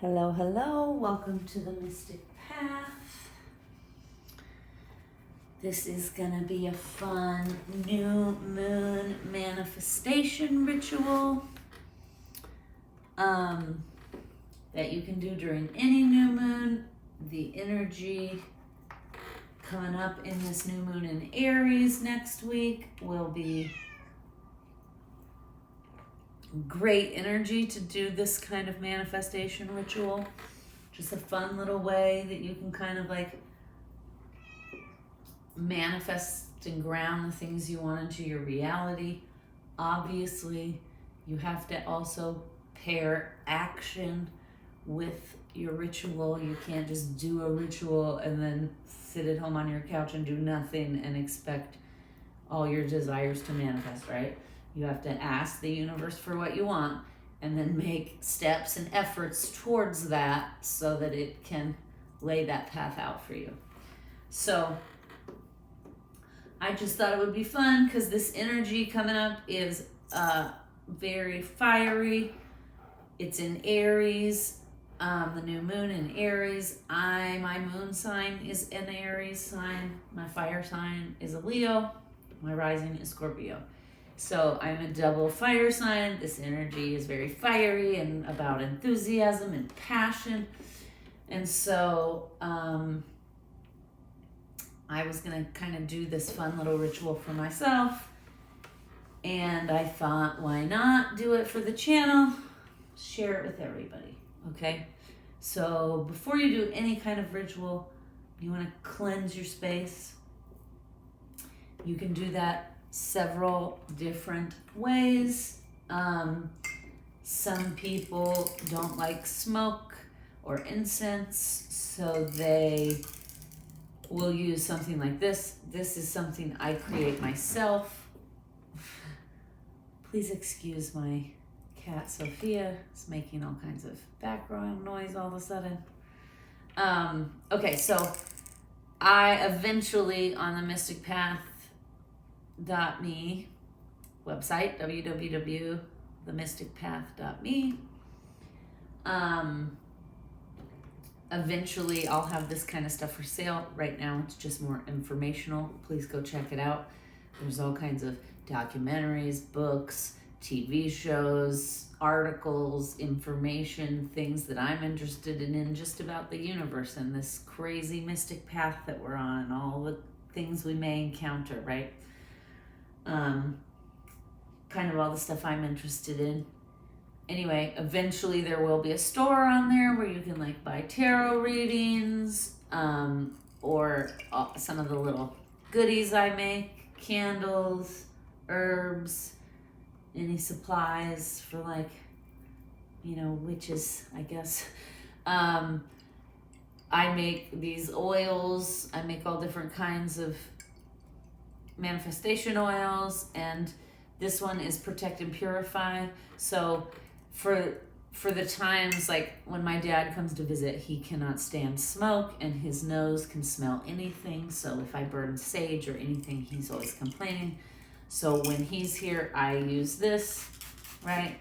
Hello, hello. Welcome to the Mystic Path. This is going to be a fun new moon manifestation ritual that you can do during any new moon. The energy coming up in this new moon in Aries next week will be great energy to do this kind of manifestation ritual. Just a fun little way that you can kind of like manifest and ground the things you want into your reality. Obviously, you have to also pair action with your ritual. You can't just do a ritual and then sit at home on your couch and do nothing and expect all your desires to manifest, right? You have to ask the universe for what you want and then make steps and efforts towards that so that it can lay that path out for you. So I just thought it would be fun because this energy coming up is very fiery. It's in Aries, the new moon in Aries. My moon sign is an Aries sign. My fire sign is a Leo. My rising is Scorpio. So I'm a double fire sign. This energy is very fiery and about enthusiasm and passion. And so I was going to kind of do this fun little ritual for myself. And I thought, why not do it for the channel? Share it with everybody, okay? So before you do any kind of ritual, you want to cleanse your space. You can do that several different ways. Some people don't like smoke or incense, so they will use something like this. This is something I create myself. Please excuse my cat Sophia. It's making all kinds of background noise all of a sudden. Okay, so I eventually on the Mystic Path .me website, www.themysticpath.me. Eventually I'll have this kind of stuff for sale. Right now it's just more informational. Please go check it out. There's all kinds of documentaries, books, TV shows, articles, information, things that I'm interested in just about the universe and this crazy mystic path that we're on and all the things we may encounter, right? Kind of all the stuff I'm interested in. Anyway, eventually there will be a store on there where you can like buy tarot readings, or some of the little goodies I make, candles, herbs, any supplies for like, witches, I guess. I make these oils. I make all different kinds of manifestation oils, and this one is protect and purify. So for the times like when my dad comes to visit, he cannot stand smoke and his nose can smell anything. So if I burn sage or anything, he's always complaining. So when he's here, I use this, right?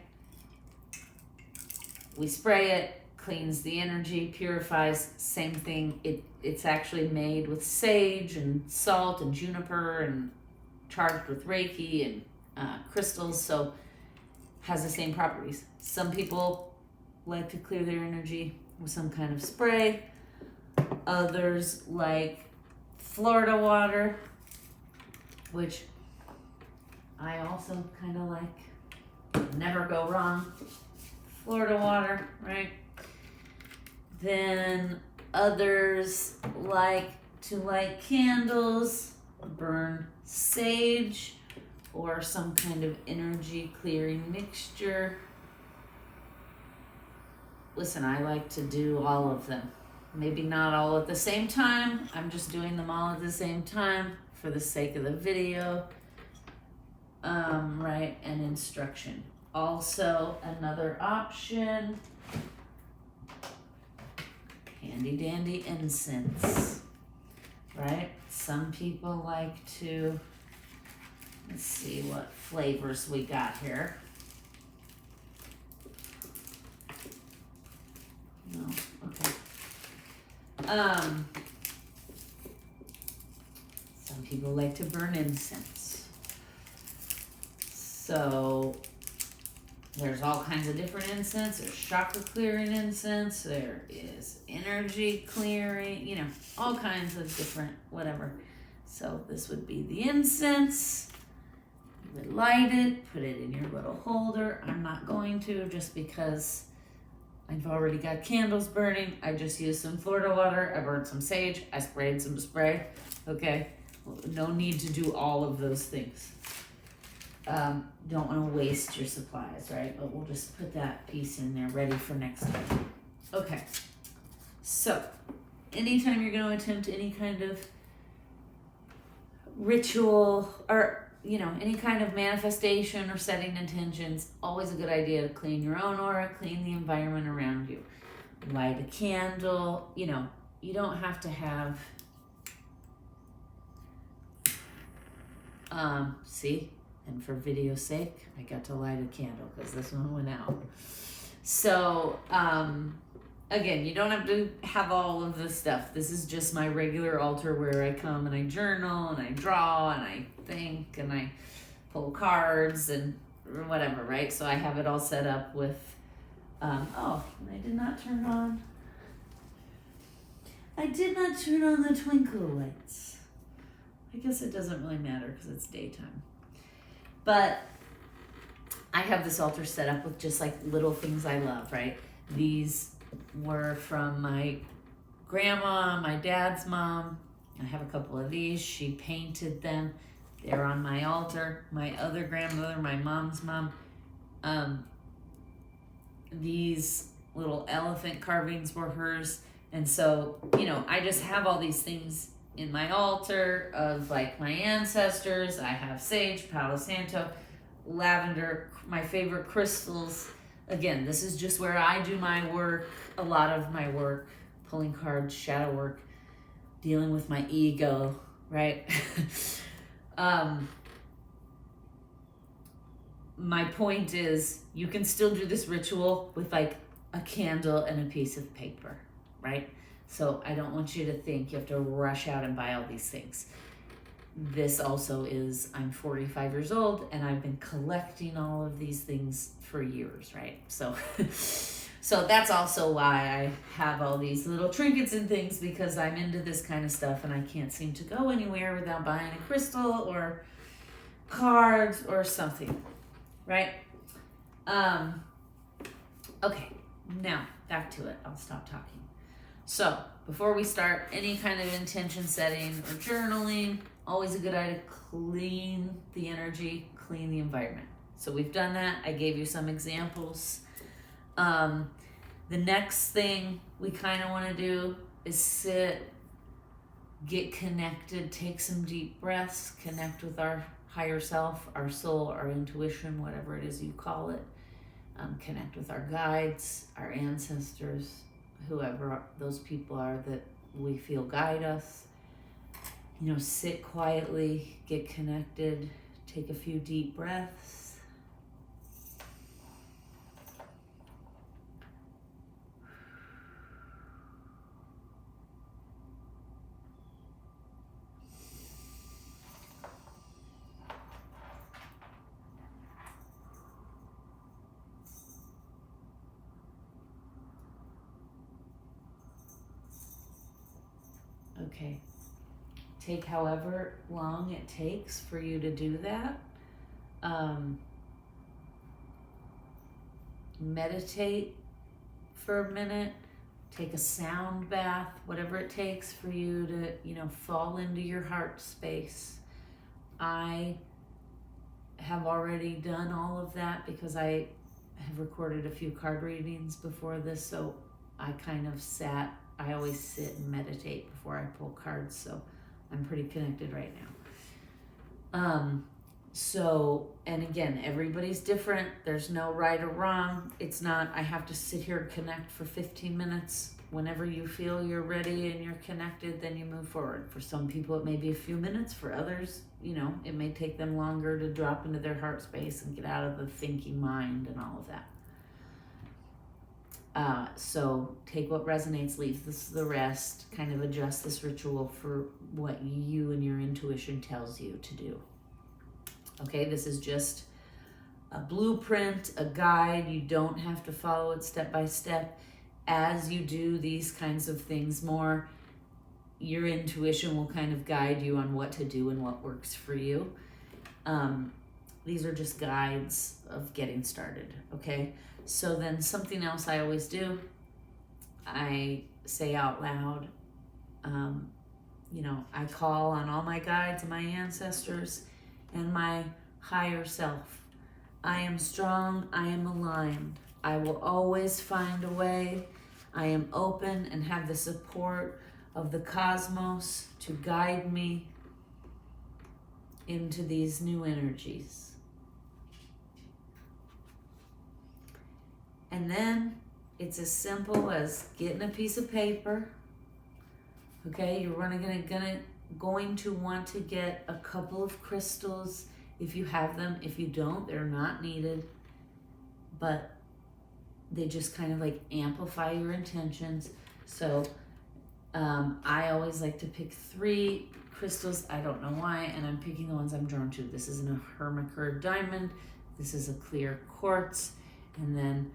We spray it, cleans the energy, purifies. Same thing. It's actually made with sage and salt and juniper and charged with Reiki and crystals, so has the same properties. Some people like to clear their energy with some kind of spray. Others like Florida water, which I also kind of like. Never go wrong. Florida water, right? Then others like to light candles, burn sage, or some kind of energy clearing mixture. Listen, I like to do all of them. Maybe not all at the same time. I'm just doing them all at the same time for the sake of the video, right, and instruction. Also, another option, handy dandy incense, right? Some people like to, let's see what flavors we got here. Some people like to burn incense. So there's all kinds of different incense. There's chakra clearing incense. There is energy clearing, you know, all kinds of different whatever. So this would be the incense. You would light it, put it in your little holder. I'm not going to, just because I've already got candles burning. I just used some Florida water. I burned some sage. I sprayed some spray. Okay, no need to do all of those things. Don't want to waste your supplies, right? But we'll just put that piece in there ready for next time. Okay, so anytime you're going to attempt any kind of ritual or, you know, any kind of manifestation or setting intentions, always a good idea to clean your own aura, clean the environment around you. Light a candle, you know, you don't have to have, see? And for video's sake, I got to light a candle because this one went out. So, again, you don't have to have all of this stuff. This is just my regular altar where I come and I journal and I draw and I think and I pull cards and whatever, right? So I have it all set up with, oh, and I did not turn on the twinkle lights. I guess it doesn't really matter because it's daytime. But I have this altar set up with just like little things I love, right? These were from my grandma, my dad's mom. I have a couple of these. She painted them. They're on my altar. My other grandmother, my mom's mom. These little elephant carvings were hers. And so, you know, I just have all these things in my altar of like my ancestors. I have sage, Palo Santo, lavender, my favorite crystals. Again, this is just where I do my work, a lot of my work, pulling cards, shadow work, dealing with my ego, right? My point is, you can still do this ritual with like a candle and a piece of paper, right? So I don't want you to think you have to rush out and buy all these things. This also is, I'm 45 years old and I've been collecting all of these things for years, right? So, so that's also why I have all these little trinkets and things, because I'm into this kind of stuff and I can't seem to go anywhere without buying a crystal or cards or something, right? Okay, now back to it. I'll stop talking. So before we start any kind of intention setting or journaling, always a good idea to clean the energy, clean the environment. So we've done that. I gave you some examples. The next thing we kind of want to do is sit, get connected, take some deep breaths, connect with our higher self, our soul, our intuition, whatever it is you call it. Connect with our guides, our ancestors, whoever those people are that we feel guide us. You know, sit quietly, get connected, take a few deep breaths. Okay. Take however long it takes for you to do that. Meditate for a minute. Take a sound bath, whatever it takes for you to, you know, fall into your heart space. I have already done all of that because I have recorded a few card readings before this, so I kind of I always sit and meditate before I pull cards, so I'm pretty connected right now. So, and again, everybody's different. There's no right or wrong. It's not, I have to sit here and connect for 15 minutes. Whenever you feel you're ready and you're connected, then you move forward. For some people, it may be a few minutes. For others, you know, it may take them longer to drop into their heart space and get out of the thinking mind and all of that. So take what resonates, leave the rest, kind of adjust this ritual for what you and your intuition tells you to do. Okay, this is just a blueprint, a guide. You don't have to follow it step by step. As you do these kinds of things more, your intuition will kind of guide you on what to do and what works for you. These are just guides of getting started, okay? So then something else I always do, I say out loud, I call on all my guides and my ancestors and my higher self. I am strong, I am aligned. I will always find a way. I am open and have the support of the cosmos to guide me into these new energies. And then it's as simple as getting a piece of paper. Okay, you're going to want to get a couple of crystals if you have them. If you don't, they're not needed, but they just kind of like amplify your intentions. So I always like to pick 3 crystals. I don't know why, and I'm picking the ones I'm drawn to. This is a Hermicur diamond. This is a clear quartz, and then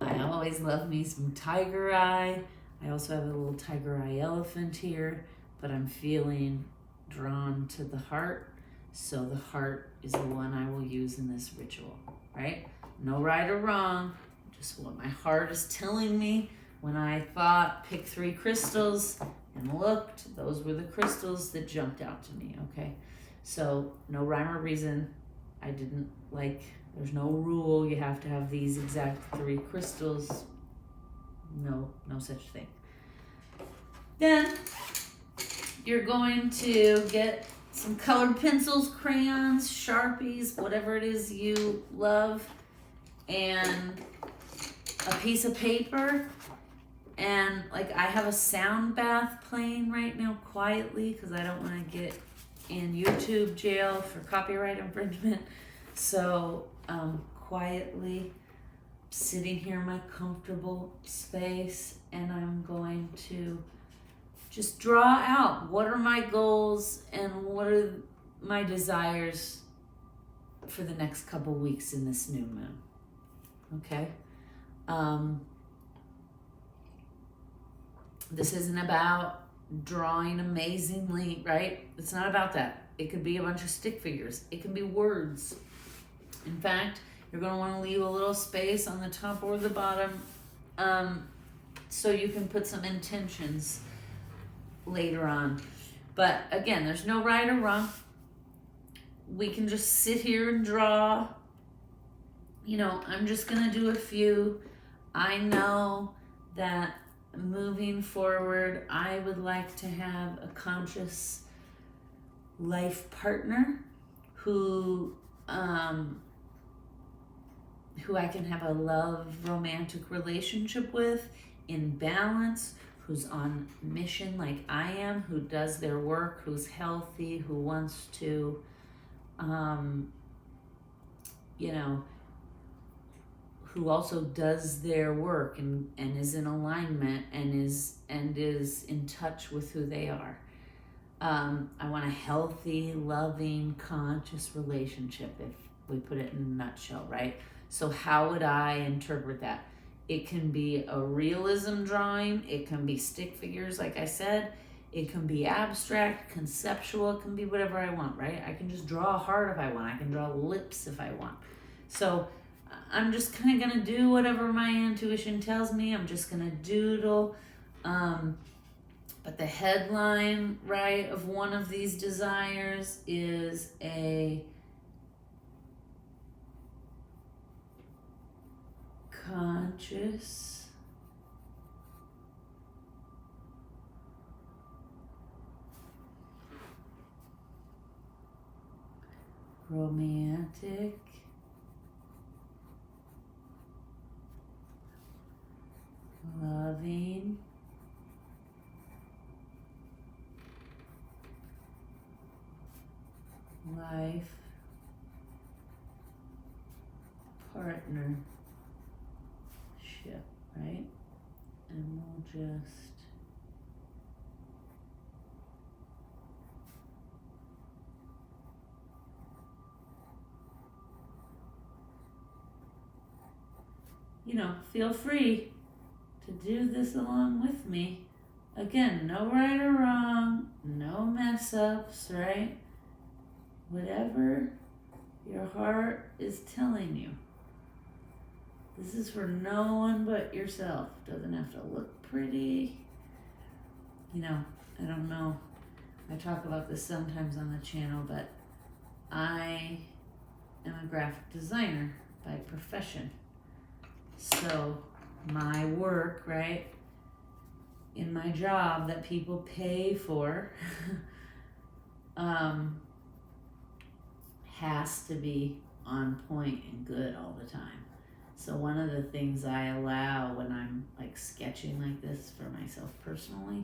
I always love me some tiger eye. I also have a little tiger eye elephant here, but I'm feeling drawn to the heart. So the heart is the one I will use in this ritual, right? No right or wrong, just what my heart is telling me. When I thought pick 3 crystals and looked, those were the crystals that jumped out to me, okay? So no rhyme or reason. There's no rule, you have to have these exact 3 crystals. No such thing. Then you're going to get some colored pencils, crayons, Sharpies, whatever it is you love, and a piece of paper. And I have a sound bath playing right now quietly because I don't want to get in YouTube jail for copyright infringement. So quietly sitting here in my comfortable space, and I'm going to just draw out what are my goals and what are my desires for the next couple weeks in this new moon. Okay? This isn't about drawing amazingly, right? It's not about that. It could be a bunch of stick figures. It can be words. In fact, you're going to want to leave a little space on the top or the bottom so you can put some intentions later on. But again, there's no right or wrong. We can just sit here and draw. I'm just going to do a few. I know that moving forward, I would like to have a conscious life partner who I can have a love romantic relationship with, in balance, who's on mission like I am, who does their work, who's healthy, who wants to who also does their work and is in alignment and is in touch with who they are. I want a healthy, loving, conscious relationship, if we put it in a nutshell, right? So how would I interpret that? It can be a realism drawing. It can be stick figures, like I said. It can be abstract, conceptual. It can be whatever I want, right? I can just draw a heart if I want. I can draw lips if I want. So I'm just kind of going to do whatever my intuition tells me. I'm just going to doodle. But the headline, right, of one of these desires is a conscious romantic loving life partnership, right? just feel free to do this along with me. Again, no right or wrong, no mess ups, right? Whatever your heart is telling you. This is for no one but yourself. Doesn't have to look pretty. I don't know. I talk about this sometimes on the channel, but I am a graphic designer by profession. So my work, right, in my job that people pay for has to be on point and good all the time. So one of the things I allow when I'm like sketching like this for myself personally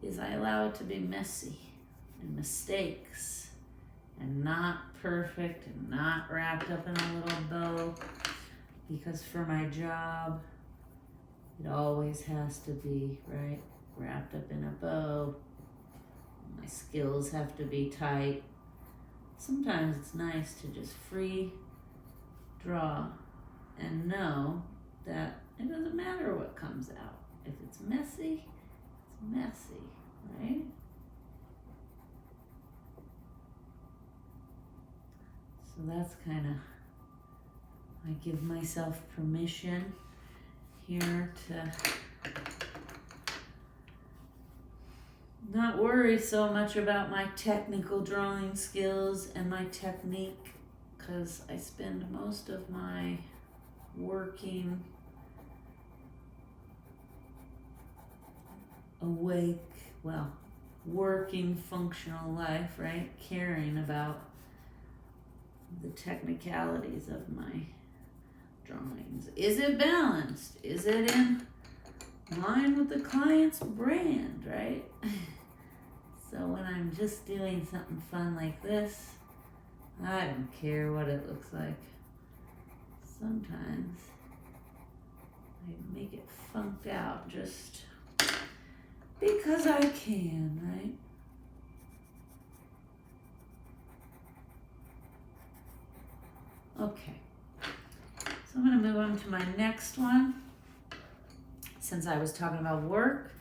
is I allow it to be messy and mistakes and not perfect and not wrapped up in a little bow, because for my job it always has to be, right, wrapped up in a bow. My skills have to be tight. Sometimes it's nice to just free draw and know that it doesn't matter what comes out. If it's messy, it's messy, right? So that's kind of, I give myself permission here to not worry so much about my technical drawing skills and my technique, because I spend most of my working working functional life, right, caring about the technicalities of my drawings. Is it balanced? Is it in line with the client's brand, right? So when I'm just doing something fun like this, I don't care what it looks like. Sometimes I make it funked out just because I can, right? Okay, so I'm going to move on to my next one. Since I was talking about work,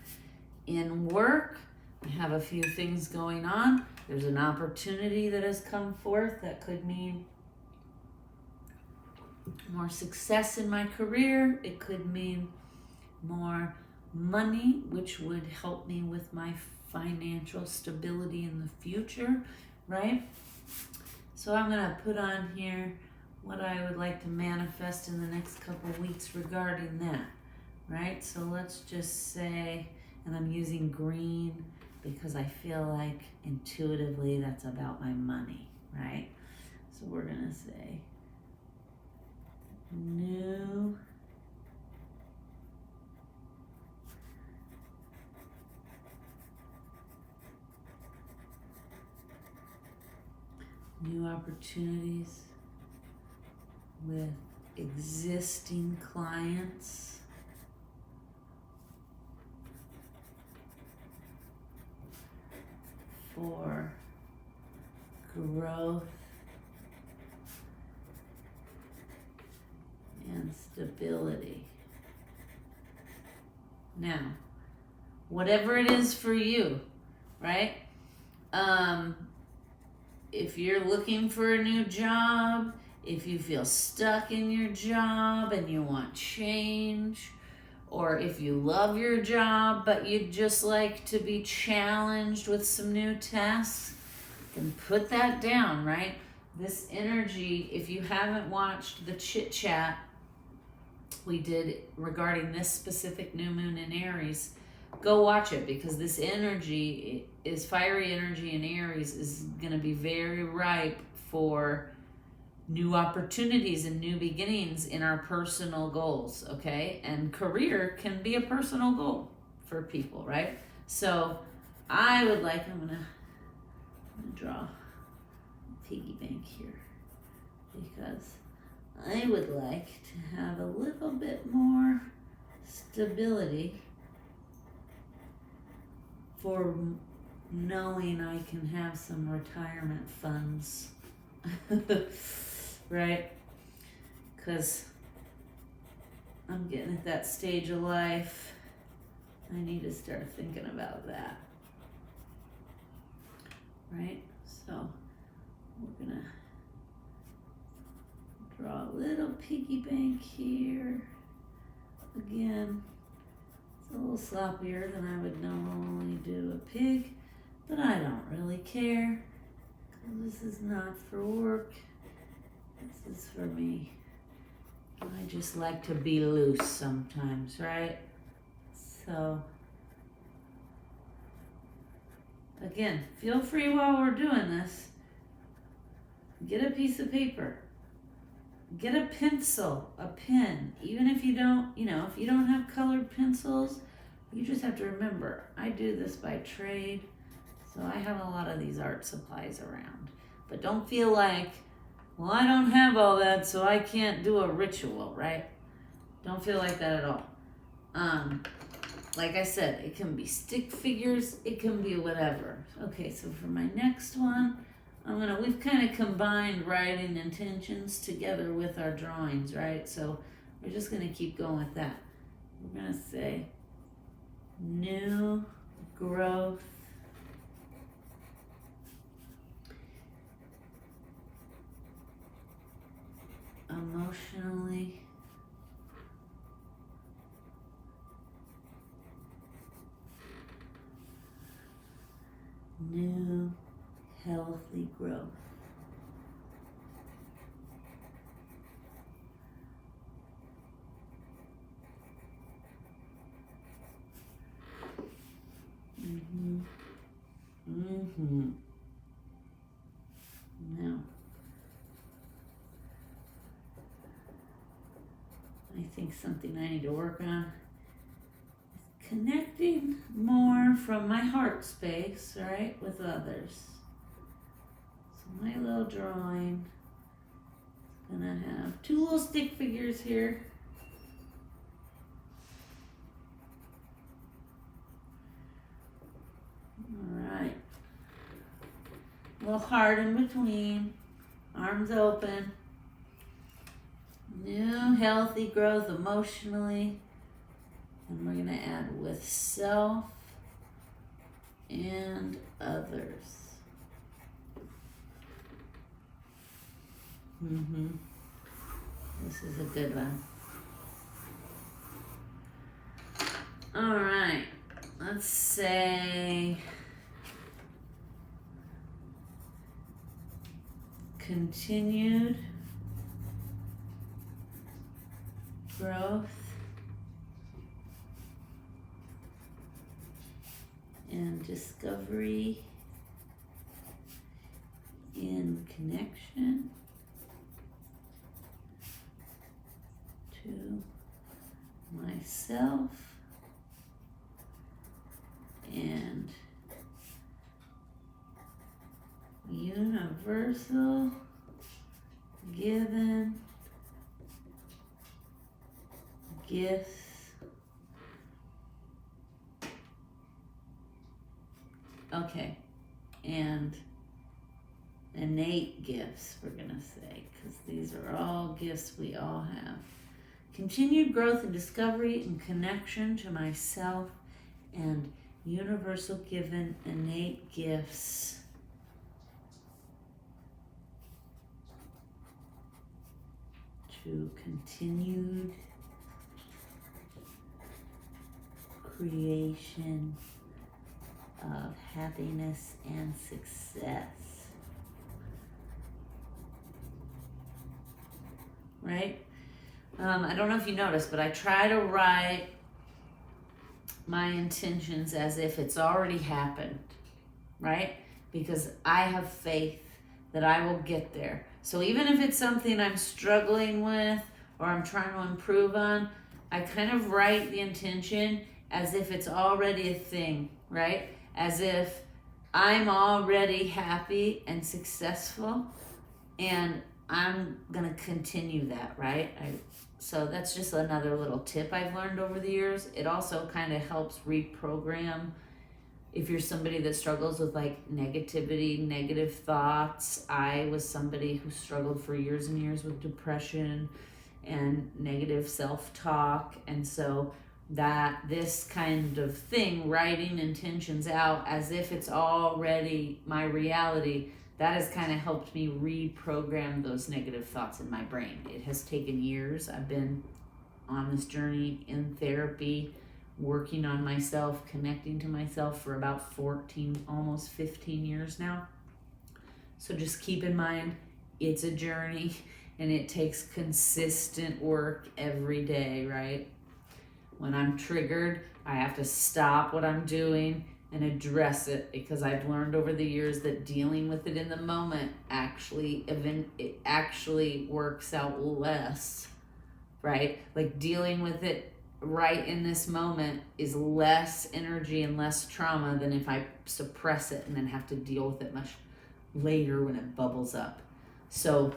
in work, I have a few things going on. There's an opportunity that has come forth that could mean more success in my career. It could mean more money, which would help me with my financial stability in the future, right? So I'm going to put on here what I would like to manifest in the next couple of weeks regarding that, right? So let's just say, and I'm using green because I feel like intuitively that's about my money, right? So we're going to say new opportunities with existing clients for growth and stability. Now, whatever it is for you, right? If you're looking for a new job, if you feel stuck in your job and you want change, or if you love your job but you'd just like to be challenged with some new tasks, then put that down, right? This energy, if you haven't watched the chit chat we did regarding this specific new moon in Aries, go watch it, because this energy is fiery energy in Aries is going to be very ripe for new opportunities and new beginnings in our personal goals, okay? And career can be a personal goal for people, right? So I would like, I'm gonna draw a piggy bank here, because I would like to have a little bit more stability for knowing I can have some retirement funds. Right? Because I'm getting at that stage of life. I need to start thinking about that. Right? So we're gonna draw a little piggy bank here. Again, it's a little sloppier than I would normally do a pig, but I don't really care, because this is not for work. This is for me. I just like to be loose sometimes, right? So, again, feel free while we're doing this, get a piece of paper, get a pencil, a pen. Even if you don't, if you don't have colored pencils, you just have to remember, I do this by trade, so I have a lot of these art supplies around. But don't feel like, well, I don't have all that, so I can't do a ritual, right? Don't feel like that at all. Like I said, it can be stick figures, it can be whatever. Okay, so for my next one, we've kind of combined writing intentions together with our drawings, right? So we're just gonna keep going with that. We're gonna say, new growth emotionally new healthy growth. Now, I think something I need to work on is connecting more from my heart space, right, with others. So my little drawing is gonna have two little stick figures here. Alright. A little heart in between, arms open. New healthy growth emotionally. And we're gonna add with self and others. This is a good one. All right, let's say continued growth and discovery in connection to myself and universal given gifts and innate gifts, we're gonna say, because these are all gifts we all have. Continued growth and discovery and connection to myself and universal given innate gifts. To continued creation of happiness and success. Right? I don't know if you noticed, but I try to write my intentions as if it's already happened, right? Because I have faith that I will get there. So even if it's something I'm struggling with or I'm trying to improve on, I kind of write the intention as if it's already a thing, right? As if I'm already happy and successful and I'm gonna continue that, right? So that's just another little tip I've learned over the years. It also kind of helps reprogram If you're somebody that struggles with like negativity, negative thoughts, I was somebody who struggled for years and years with depression and negative self-talk. And so that this kind of thing, writing intentions out as if it's already my reality, that has kind of helped me reprogram those negative thoughts in my brain. It has taken years. I've been on this journey in therapy, working on myself, connecting to myself for about 14, almost 15 years now. So just keep in mind, it's a journey and it takes consistent work every day, right? When I'm triggered, I have to stop what I'm doing and address it, because I've learned over the years that dealing with it in the moment it actually works out less, right? Like dealing with it right in this moment is less energy and less trauma than if I suppress it and then have to deal with it much later when it bubbles up. So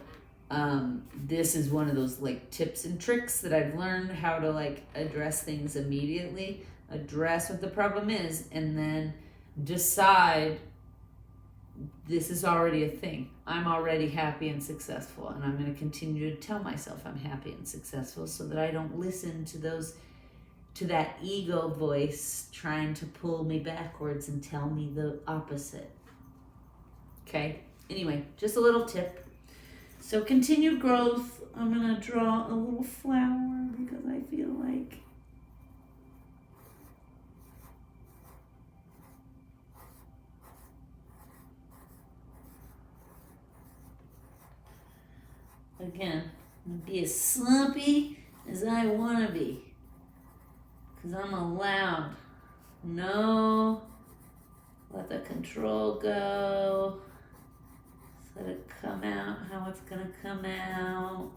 this is one of those like tips and tricks that I've learned how to like address things immediately, address what the problem is, and then decide this is already a thing. I'm already happy and successful, and I'm going to continue to tell myself I'm happy and successful so that I don't listen to that ego voice trying to pull me backwards and tell me the opposite. Okay? Anyway, just a little tip. So continued growth, I'm going to draw a little flower because I feel like again, I'm going to be as slumpy as I want to be, because I'm allowed. No, let the control go. Let it come out how it's going to come out.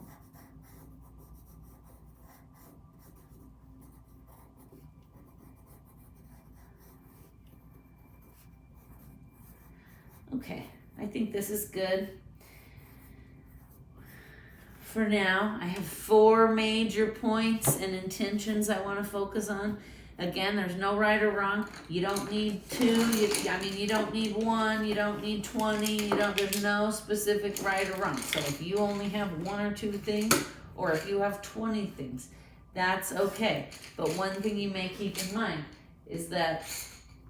Okay, I think this is good. For now, I have 4 major points and intentions I want to focus on. Again, there's no right or wrong. You don't need 2. You don't need 1. You don't need 20. There's no specific right or wrong. So if you only have 1 or 2 things, or if you have 20 things, that's okay. But one thing you may keep in mind is that,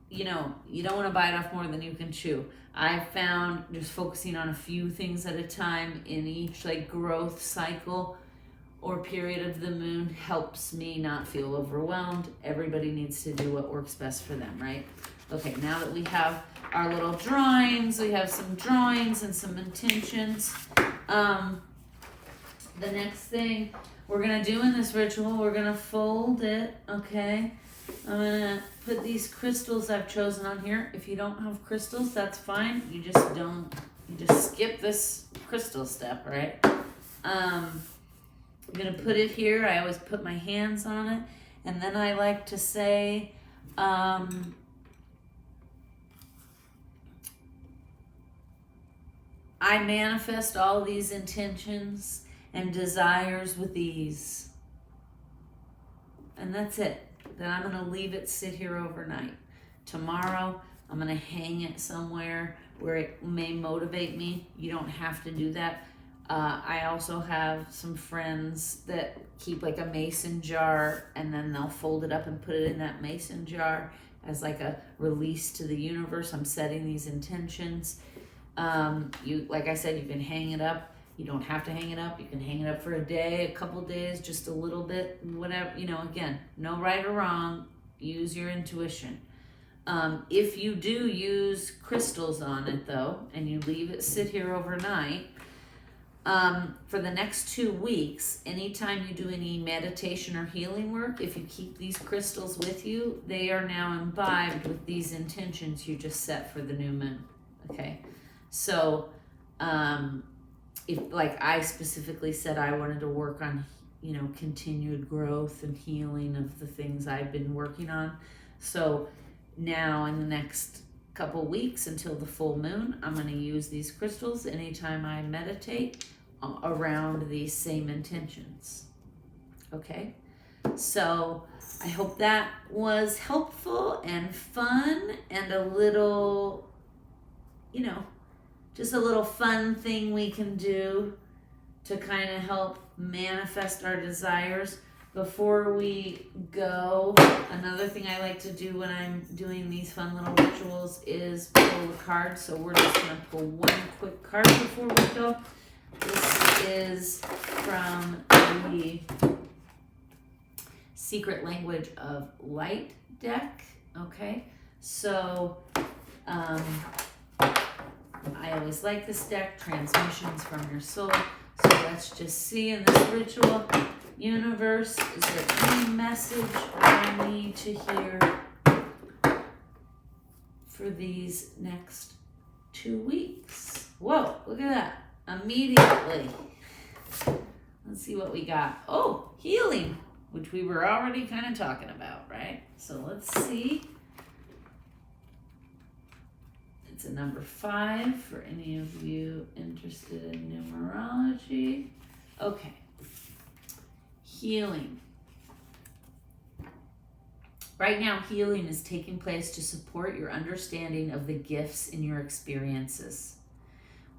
you don't want to bite off more than you can chew. I found just focusing on a few things at a time in each like growth cycle or period of the moon helps me not feel overwhelmed. Everybody needs to do what works best for them, right? Okay, now that we have our little drawings, we have some drawings and some intentions. The next thing we're gonna do in this ritual, we're gonna fold it, okay? I'm gonna put these crystals I've chosen on here. If you don't have crystals, that's fine. You just skip this crystal step, right? I'm gonna put it here. I always put my hands on it, and then I like to say, I manifest all these intentions and desires with ease. And that's it. Then I'm gonna leave it sit here overnight. Tomorrow, I'm gonna hang it somewhere where it may motivate me. You don't have to do that. I also have some friends that keep like a mason jar, and then they'll fold it up and put it in that mason jar as like a release to the universe. I'm setting these intentions. Like I said, you can hang it up. You don't have to hang it up. You can hang it up for a day, a couple days, just a little bit, whatever. Again, no right or wrong. Use your intuition. If you do use crystals on it though, and you leave it sit here overnight, for the next 2 weeks, anytime you do any meditation or healing work, if you keep these crystals with you, they are now imbibed with these intentions you just set for the new moon. Okay, so if like I specifically said I wanted to work on, continued growth and healing of the things I've been working on. So now in the next couple weeks until the full moon, I'm going to use these crystals anytime I meditate around these same intentions. Okay, So I hope that was helpful and fun and a little, just a little fun thing we can do to kind of help manifest our desires. Before we go, another thing I like to do when I'm doing these fun little rituals is pull a card. So we're just going to pull one quick card before we go. This is from the Secret Language of Light deck. Okay, so I always like this deck, Transmissions from Your Soul. So let's just see in this ritual, universe, is there any message I need to hear for these next 2 weeks? Whoa, look at that. Immediately. Let's see what we got. Oh, healing, which we were already kind of talking about, right? So let's see. It's a number 5 for any of you interested in numerology. Okay. Healing. Right now, healing is taking place to support your understanding of the gifts in your experiences.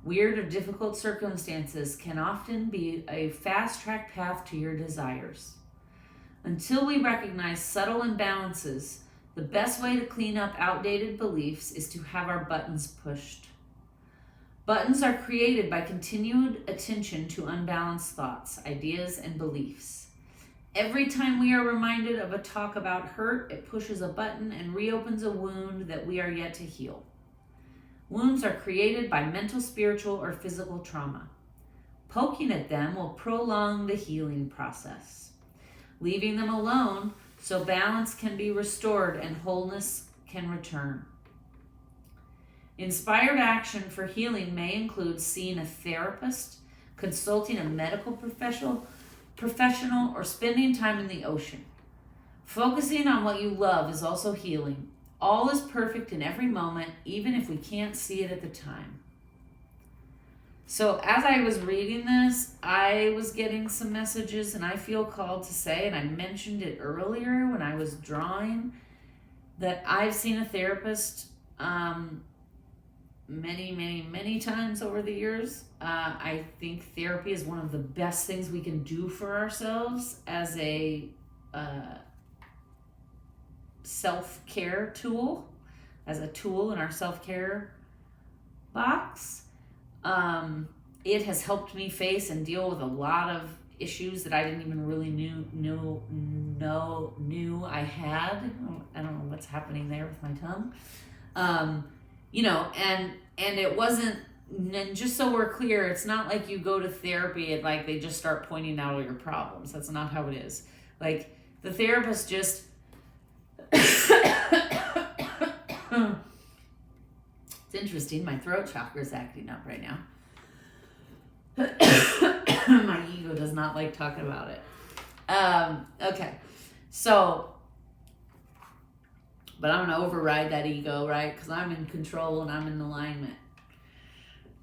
Weird or difficult circumstances can often be a fast-track path to your desires. Until we recognize subtle imbalances, the best way to clean up outdated beliefs is to have our buttons pushed. Buttons are created by continued attention to unbalanced thoughts, ideas, and beliefs. Every time we are reminded of a talk about hurt, it pushes a button and reopens a wound that we are yet to heal. Wounds are created by mental, spiritual, or physical trauma. Poking at them will prolong the healing process. Leaving them alone so balance can be restored and wholeness can return. Inspired action for healing may include seeing a therapist, consulting a medical professional, or spending time in the ocean. Focusing on what you love is also healing. All is perfect in every moment, even if we can't see it at the time. So as I was reading this, I was getting some messages, and I feel called to say, and I mentioned it earlier when I was drawing, that I've seen a therapist many times over the years. I think therapy is one of the best things we can do for ourselves as a self-care tool, as a tool in our self-care box. It has helped me face and deal with a lot of issues that I didn't even really knew I had. I don't know what's happening there with my tongue. And it wasn't, and just so we're clear, it's not like you go to therapy and like they just start pointing out all your problems. That's not how it is. Like the therapist just it's interesting, my throat chakra is acting up right now. My ego does not like talking about it. Okay, so, but I'm gonna override that ego, right? Because I'm in control and I'm in alignment.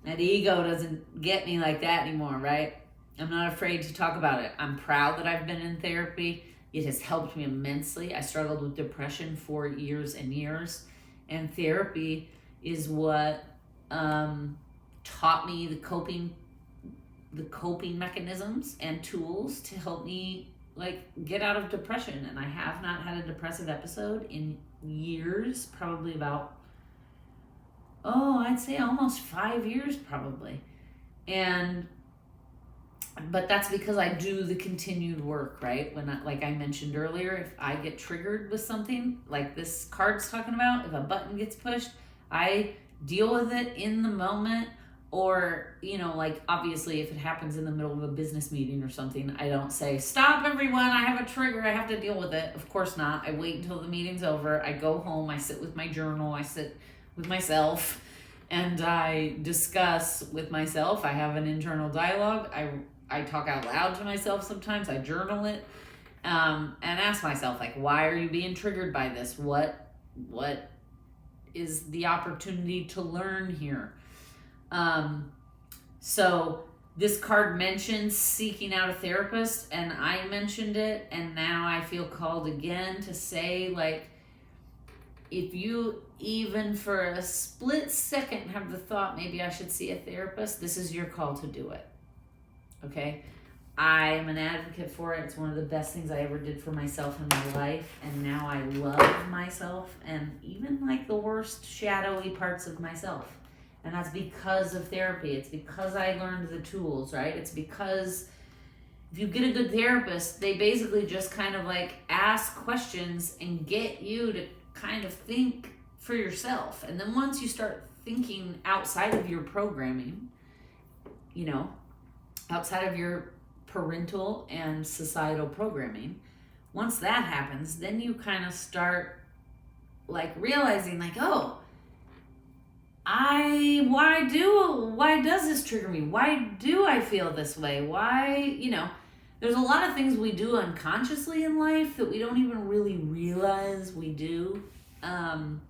That ego doesn't get me like that anymore, right? I'm not afraid to talk about it. I'm proud that I've been in therapy. It has helped me immensely. I struggled with depression for years and years, and therapy is what taught me the coping mechanisms and tools to help me like get out of depression. And I have not had a depressive episode in years, probably about, I'd say almost 5 years probably. But that's because I do the continued work, right? Like I mentioned earlier, if I get triggered with something like this card's talking about, if a button gets pushed, I deal with it in the moment. Or, like obviously if it happens in the middle of a business meeting or something, I don't say, stop everyone, I have a trigger, I have to deal with it. Of course not. I wait until the meeting's over. I go home, I sit with my journal, I sit with myself, and I discuss with myself. I have an internal dialogue. I talk out loud to myself sometimes. I journal it, and ask myself, like, why are you being triggered by this? What is the opportunity to learn here? So this card mentions seeking out a therapist, and I mentioned it, and now I feel called again to say, like, if you even for a split second have the thought, maybe I should see a therapist, this is your call to do it. Okay? I am an advocate for it. It's one of the best things I ever did for myself in my life, and now I love myself and even like the worst shadowy parts of myself. And that's because of therapy. It's because I learned the tools, right? It's because if you get a good therapist, they basically just kind of like ask questions and get you to kind of think for yourself. And then once you start thinking outside of your programming, you know, outside of your parental and societal programming, once that happens, then you kind of start like realizing like, oh, why does this trigger me? Why do I feel this way? Why, you know, there's a lot of things we do unconsciously in life that we don't even really realize we do. And,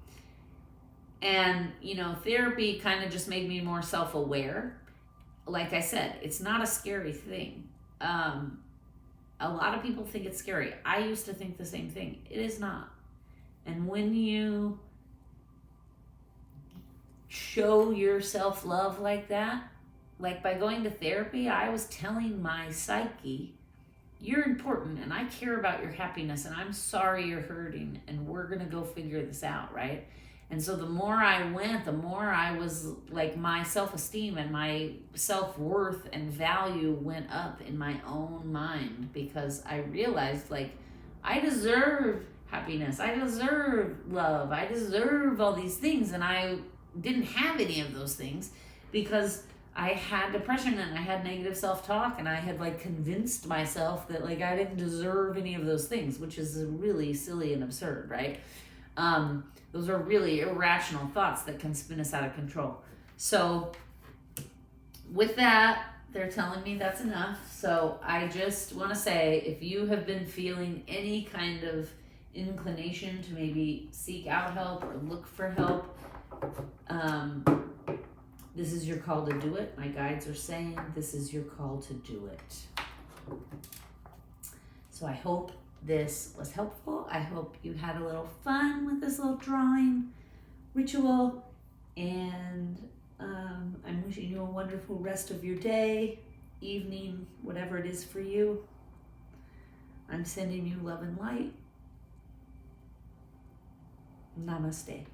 you know, therapy kind of just made me more self-aware. Like I said, it's not a scary thing. A lot of people think it's scary. I used to think the same thing. It is not. And when you show your self-love like that, like by going to therapy, I was telling my psyche, you're important and I care about your happiness and I'm sorry you're hurting and we're going to go figure this out, right? And so the more I went, the more I was like, my self-esteem and my self-worth and value went up in my own mind, because I realized like I deserve happiness, I deserve love, I deserve all these things, and I didn't have any of those things because I had depression and I had negative self-talk and I had like convinced myself that like I didn't deserve any of those things, which is really silly and absurd, right? Those are really irrational thoughts that can spin us out of control. So with that, they're telling me that's enough. So I just want to say, if you have been feeling any kind of inclination to maybe seek out help or look for help, this is your call to do it. My guides are saying this is your call to do it. So I hope this was helpful. I hope you had a little fun with this little drawing ritual, and I'm wishing you a wonderful rest of your day, evening, whatever it is for you. I'm sending you love and light. Namaste.